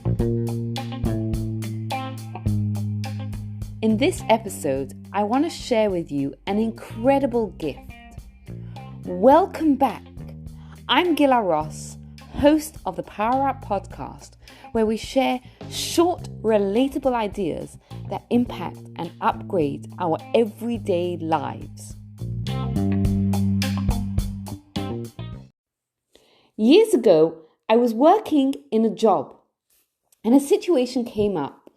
In this episode, I want to share with you an incredible gift. Welcome back. I'm Gila Ross, host of the Power Up podcast, where we share short, relatable ideas that impact and upgrade our everyday lives. Years ago, I was working in a job and a situation came up.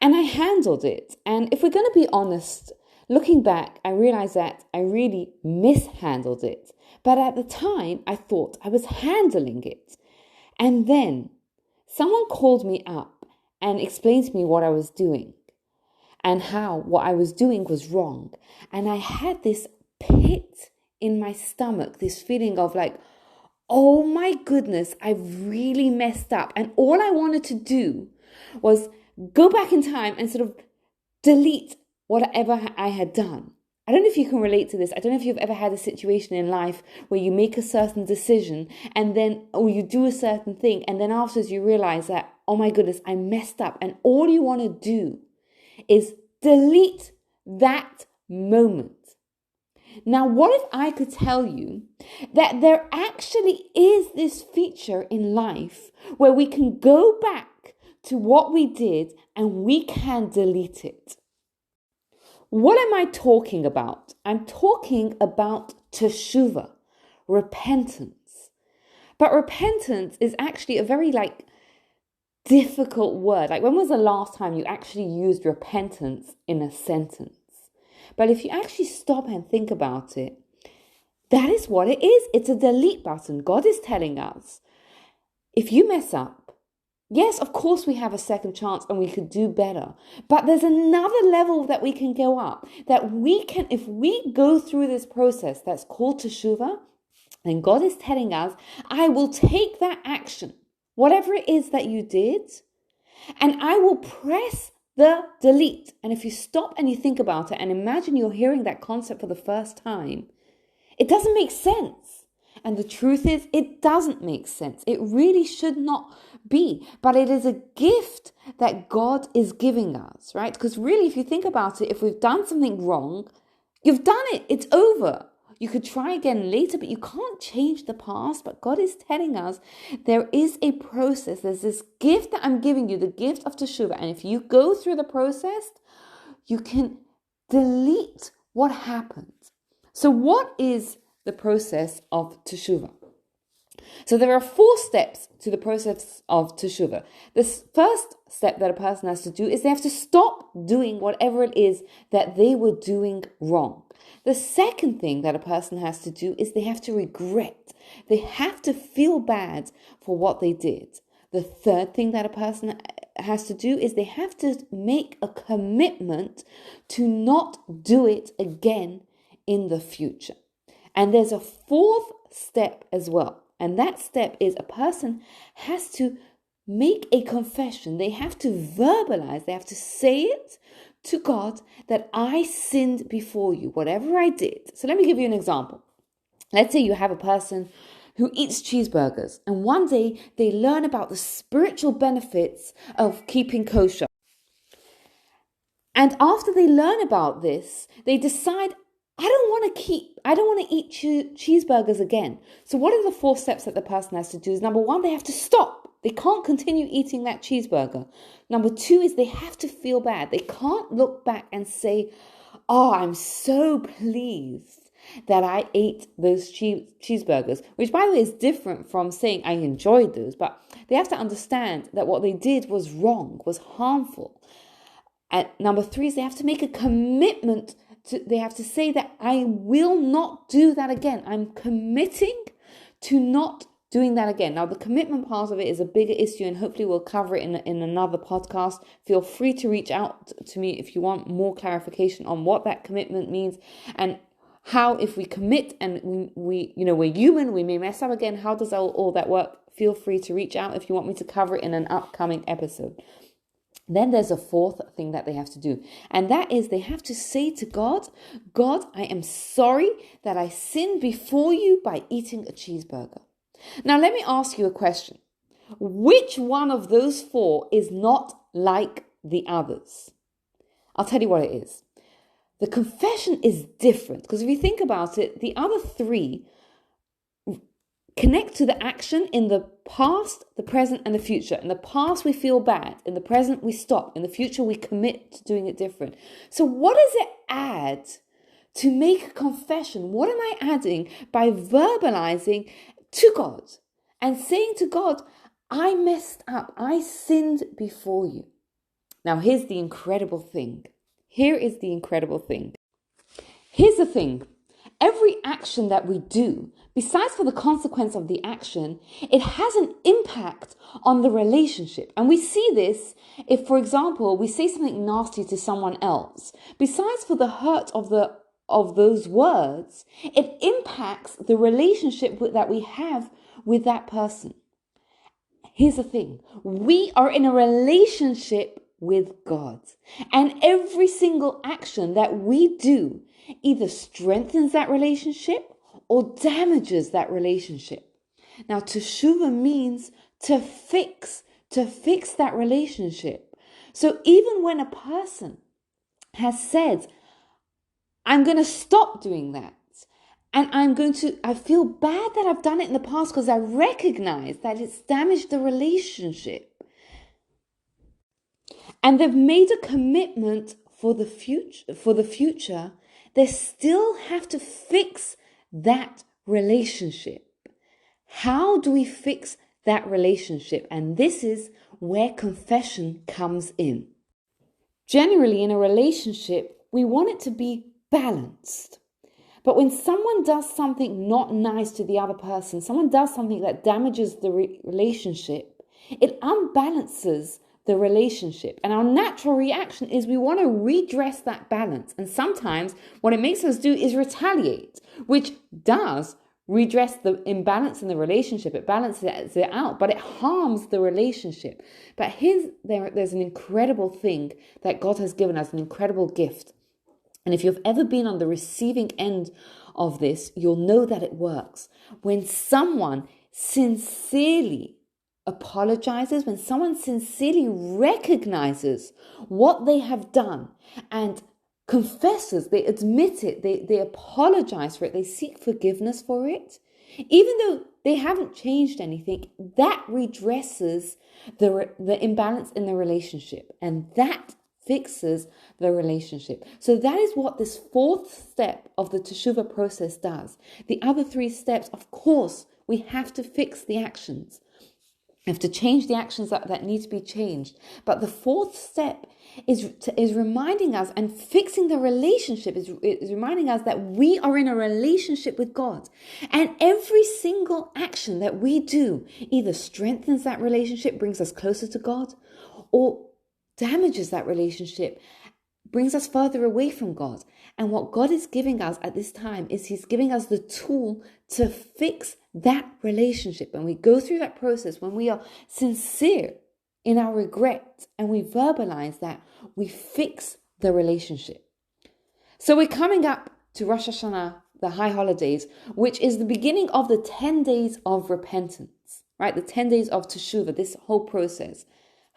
And I handled it. And if we're going to be honest, looking back, I realized that I really mishandled it. But at the time, I thought I was handling it. And then someone called me up and explained to me what I was doing and how what I was doing was wrong. And I had this pit in my stomach, this feeling of like, oh my goodness, I've really messed up. And all I wanted to do was go back in time and sort of delete whatever I had done. I don't know if you can relate to this. I don't know if you've ever had a situation in life where you make a certain decision or you do a certain thing and then afterwards you realize that, oh my goodness, I messed up. And all you want to do is delete that moment. Now, what if I could tell you that there actually is this feature in life where we can go back to what we did and we can delete it? What am I talking about? I'm talking about teshuvah, repentance. But repentance is actually a very difficult word. When was the last time you actually used repentance in a sentence? But if you actually stop and think about it, that is what it is. It's a delete button. God is telling us, if you mess up, yes, of course we have a second chance and we could do better. But there's another level that we can go up. That we can, if we go through this process that's called teshuvah, then God is telling us, I will take that action, whatever it is that you did, and I will press the delete. And if you stop and you think about it and imagine you're hearing that concept for the first time, it doesn't make sense. And the truth is, it doesn't make sense. It really should not be. But it is a gift that God is giving us, right? Because really, if you think about it, if we've done something wrong, you've done it. It's over. You could try again later, but you can't change the past. But God is telling us there is a process. There's this gift that I'm giving you, the gift of teshuvah. And if you go through the process, you can delete what happened. So what is the process of teshuvah? So there are 4 steps to the process of teshuvah. The first step that a person has to do is they have to stop doing whatever it is that they were doing wrong. The second thing that a person has to do is they have to regret. They have to feel bad for what they did. The third thing that a person has to do is they have to make a commitment to not do it again in the future. And there's a 4th step as well. And that step is a person has to make a confession. They have to verbalize, they have to say it to God that I sinned before you, whatever I did. So let me give you an example. Let's say you have a person who eats cheeseburgers and one day they learn about the spiritual benefits of keeping kosher. And after they learn about this, they decide, I don't want to eat cheeseburgers again. So what are the 4 steps that the person has to do? Is number 1, they have to stop. They can't continue eating that cheeseburger. Number 2 is they have to feel bad. They can't look back and say, oh, I'm so pleased that I ate those cheeseburgers, which by the way is different from saying I enjoyed those, but they have to understand that what they did was wrong, was harmful. And number 3 is they have to make a commitment. They have to say that I will not do that again. I'm committing to not doing that again. Now, the commitment part of it is a bigger issue and hopefully we'll cover it in another podcast. Feel free to reach out to me if you want more clarification on what that commitment means and how, if we commit and we're human, we may mess up again. How does all that work? Feel free to reach out if you want me to cover it in an upcoming episode. Then there's a 4th thing that they have to do. And that is they have to say to God, God, I am sorry that I sinned before you by eating a cheeseburger. Now, let me ask you a question. Which one of those four is not like the others? I'll tell you what it is. The confession is different because if you think about it, the other three connect to the action in the past, the present, and the future. In the past, we feel bad. In the present, we stop. In the future, we commit to doing it different. So what does it add to make a confession? What am I adding by verbalizing to God and saying to God, I messed up. I sinned before you. Now, here's the incredible thing. Here's the thing. Every action that we do, besides for the consequence of the action, it has an impact on the relationship. And we see this if, for example, we say something nasty to someone else. Besides for the hurt of those words, it impacts the relationship that we have with that person. Here's the thing. We are in a relationship with God. And every single action that we do either strengthens that relationship or damages that relationship. Now, teshuva means to fix that relationship. So even when a person has said, I'm going to stop doing that, and I feel bad that I've done it in the past because I recognize that it's damaged the relationship. And they've made a commitment for the future, they still have to fix that relationship. How do we fix that relationship? And this is where confession comes in. Generally, in a relationship, we want it to be balanced. But when someone does something not nice to the other person, someone does something that damages the relationship, it unbalances the relationship. And our natural reaction is we want to redress that balance. And sometimes what it makes us do is retaliate, which does redress the imbalance in the relationship. It balances it out, but it harms the relationship. But there's an incredible thing that God has given us, an incredible gift. And if you've ever been on the receiving end of this, you'll know that it works. When someone sincerely apologizes, when someone sincerely recognizes what they have done and confesses, they admit it, they apologize for it, they seek forgiveness for it, even though they haven't changed anything, that redresses the imbalance in the relationship. And that fixes the relationship. So that is what this fourth step of the teshuva process does. The other three steps, of course, we have to fix the actions. We have to change the actions that need to be changed. But the fourth step is reminding us, and fixing the relationship is reminding us that we are in a relationship with God. And every single action that we do either strengthens that relationship, brings us closer to God, or damages that relationship, brings us further away from God. And what God is giving us at this time is He's giving us the tool to fix that relationship. When we go through that process, when we are sincere in our regret and we verbalize that, we fix the relationship. So we're coming up to Rosh Hashanah, the high holidays, which is the beginning of the 10 days of repentance, right? The 10 days of teshuva, this whole process.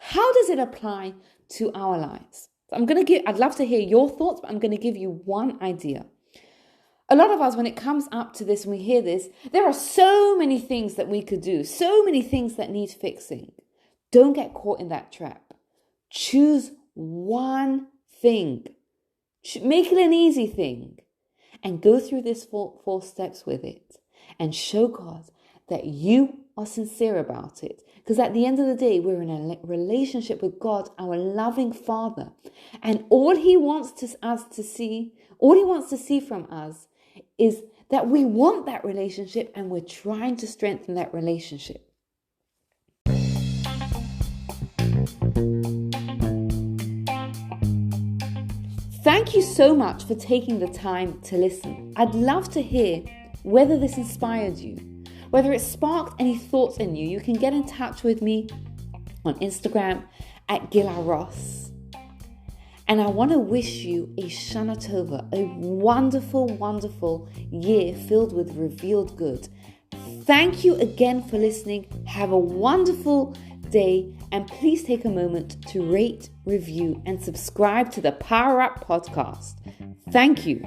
How does it apply to our lives? So I'd love to hear your thoughts, but I'm going to give you one idea. A lot of us, when it comes up to this, when we hear this, there are so many things that we could do, so many things that need fixing. Don't get caught in that trap. Choose one thing. Make it an easy thing. And go through this four steps with it. And show God that you are sincere about it. Because at the end of the day, we're in a relationship with God, our loving Father. And all He wants us to see from us is that we want that relationship and we're trying to strengthen that relationship. Thank you so much for taking the time to listen. I'd love to hear whether this inspired you, whether it sparked any thoughts in you. You can get in touch with me on Instagram at Gila Ross. And I want to wish you a Shana Tova, a wonderful, wonderful year filled with revealed good. Thank you again for listening. Have a wonderful day, and please take a moment to rate, review, and subscribe to the Power Up Podcast. Thank you.